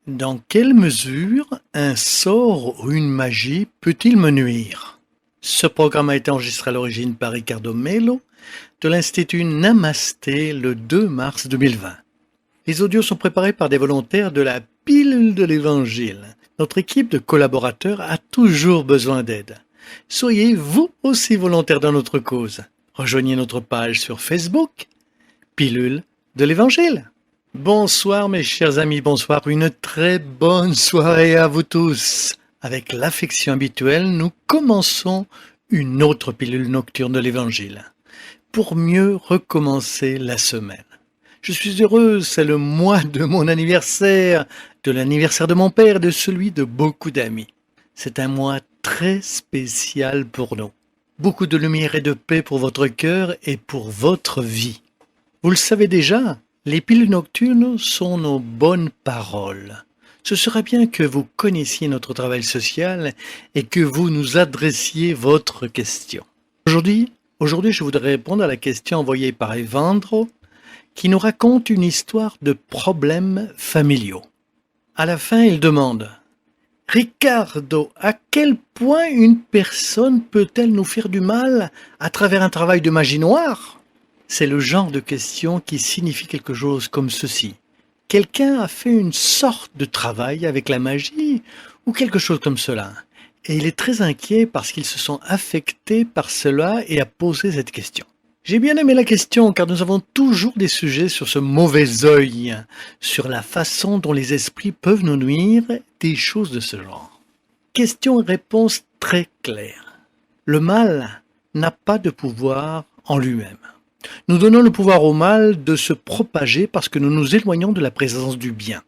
Dans quelle mesure un sort ou une magie peut-il me nuire? Ce programme a été enregistré à l'origine par Ricardo Melo de l'Institut Namasté le 2 mars 2020. Les audios sont préparés par des volontaires de la pilule de l'Évangile. Notre équipe de collaborateurs a toujours besoin d'aide. Soyez vous aussi volontaire dans notre cause. Rejoignez notre page sur Facebook, Pilule de l'Évangile. Bonsoir mes chers amis, bonsoir, une très bonne soirée à vous tous. Avec l'affection habituelle, nous commençons une autre pilule nocturne de l'Évangile, pour mieux recommencer la semaine. Je suis heureux, c'est le mois de mon anniversaire, de l'anniversaire de mon père et de celui de beaucoup d'amis. C'est un mois très spécial pour nous. Beaucoup de lumière et de paix pour votre cœur et pour votre vie. Vous le savez déjà, les pilules nocturnes sont nos bonnes paroles. Ce serait bien que vous connaissiez notre travail social et que vous nous adressiez votre question. Aujourd'hui, je voudrais répondre à la question envoyée par Evandro, qui nous raconte une histoire de problèmes familiaux. À la fin, il demande « Ricardo, à quel point une personne peut-elle nous faire du mal à travers un travail de magie noire ?» C'est le genre de question qui signifie quelque chose comme ceci. Quelqu'un a fait une sorte de travail avec la magie ou quelque chose comme cela. Et il est très inquiet parce qu'ils se sont affectés par cela et a posé cette question. J'ai bien aimé la question car nous avons toujours des sujets sur ce mauvais œil, sur la façon dont les esprits peuvent nous nuire, des choses de ce genre. Question et réponse très claire. Le mal n'a pas de pouvoir en lui-même. Nous donnons le pouvoir au mal de se propager parce que nous nous éloignons de la présence du bien.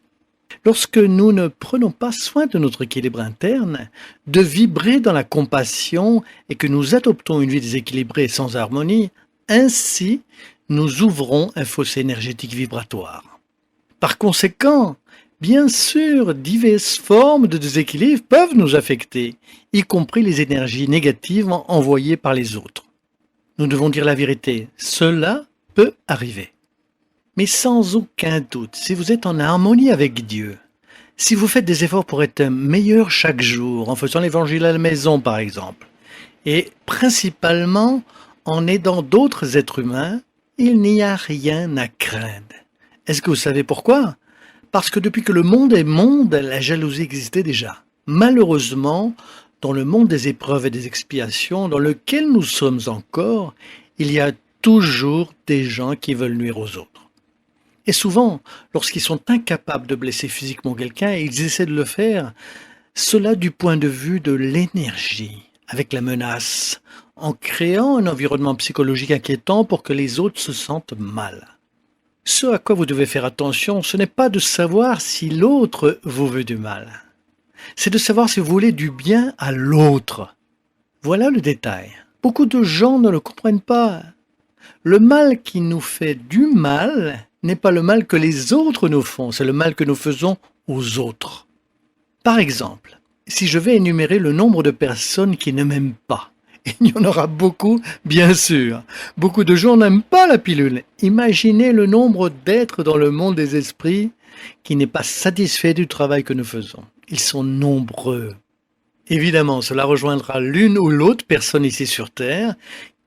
Lorsque nous ne prenons pas soin de notre équilibre interne, de vibrer dans la compassion et que nous adoptons une vie déséquilibrée et sans harmonie, ainsi nous ouvrons un fossé énergétique vibratoire. Par conséquent, bien sûr, diverses formes de déséquilibre peuvent nous affecter, y compris les énergies négatives envoyées par les autres. Nous devons dire la vérité, cela peut arriver. Mais sans aucun doute, si vous êtes en harmonie avec Dieu, si vous faites des efforts pour être meilleur chaque jour, en faisant l'évangile à la maison par exemple, et principalement en aidant d'autres êtres humains, il n'y a rien à craindre. Est-ce que vous savez pourquoi? Parce que depuis que le monde est monde, la jalousie existait déjà. Malheureusement, dans le monde des épreuves et des expiations dans lequel nous sommes encore, il y a toujours des gens qui veulent nuire aux autres. Et souvent, lorsqu'ils sont incapables de blesser physiquement quelqu'un, ils essaient de le faire, cela du point de vue de l'énergie, avec la menace, en créant un environnement psychologique inquiétant pour que les autres se sentent mal. Ce à quoi vous devez faire attention, ce n'est pas de savoir si l'autre vous veut du mal. C'est de savoir si vous voulez du bien à l'autre. Voilà le détail. Beaucoup de gens ne le comprennent pas. Le mal qui nous fait du mal n'est pas le mal que les autres nous font, c'est le mal que nous faisons aux autres. Par exemple, si je vais énumérer le nombre de personnes qui ne m'aiment pas, et il y en aura beaucoup, bien sûr. Beaucoup de gens n'aiment pas la pilule. Imaginez le nombre d'êtres dans le monde des esprits qui n'est pas satisfait du travail que nous faisons. Ils sont nombreux. Évidemment, cela rejoindra l'une ou l'autre personne ici sur Terre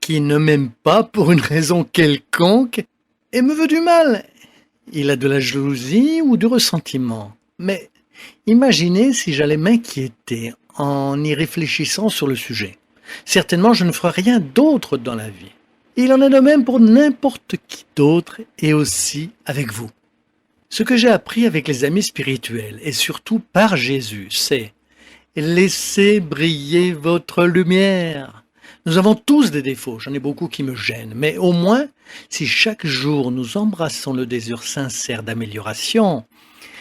qui ne m'aime pas pour une raison quelconque et me veut du mal. Il a de la jalousie ou du ressentiment. Mais imaginez si j'allais m'inquiéter en y réfléchissant sur le sujet. Certainement, je ne ferai rien d'autre dans la vie. Il en est de même pour n'importe qui d'autre et aussi avec vous. Ce que j'ai appris avec les amis spirituels et surtout par Jésus, c'est « Laissez briller votre lumière ». Nous avons tous des défauts, j'en ai beaucoup qui me gênent, mais au moins, si chaque jour nous embrassons le désir sincère d'amélioration,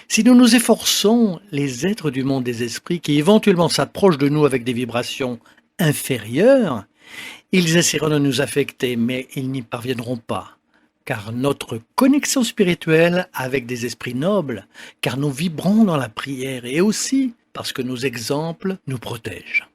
si nous nous efforçons, les êtres du monde des esprits qui éventuellement s'approchent de nous avec des vibrations inférieures, ils essaieront de nous affecter, mais ils n'y parviendront pas. Car notre connexion spirituelle avec des esprits nobles, car nous vibrons dans la prière et aussi parce que nos exemples nous protègent.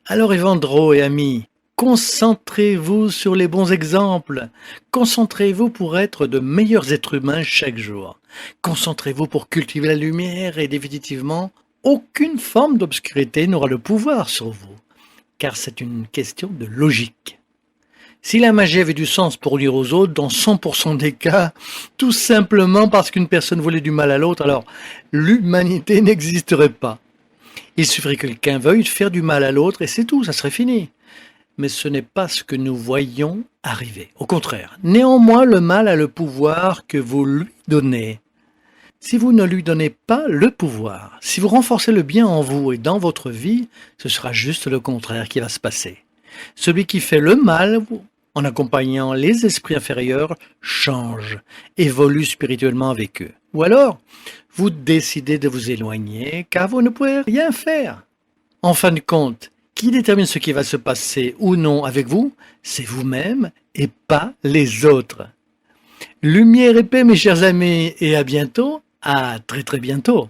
Alors Evandro et amis, Concentrez-vous sur les bons exemples. Concentrez-vous pour être de meilleurs êtres humains chaque jour. Concentrez-vous pour cultiver la lumière et définitivement, aucune forme d'obscurité n'aura le pouvoir sur vous, car c'est une question de logique. Si la magie avait du sens pour nuire aux autres, dans 100% des cas, tout simplement parce qu'une personne voulait du mal à l'autre, alors l'humanité n'existerait pas. Il suffirait que quelqu'un veuille faire du mal à l'autre et c'est tout, ça serait fini. Mais ce n'est pas ce que nous voyons arriver. Au contraire, néanmoins, le mal a le pouvoir que vous lui donnez. Si vous ne lui donnez pas le pouvoir, si vous renforcez le bien en vous et dans votre vie, ce sera juste le contraire qui va se passer. Celui qui fait le mal, en accompagnant les esprits inférieurs, change, évolue spirituellement avec eux. Ou alors, vous décidez de vous éloigner car vous ne pouvez rien faire. En fin de compte, qui détermine ce qui va se passer ou non avec vous, c'est vous-même et pas les autres. Lumière et paix mes chers amis et à bientôt, à très très bientôt.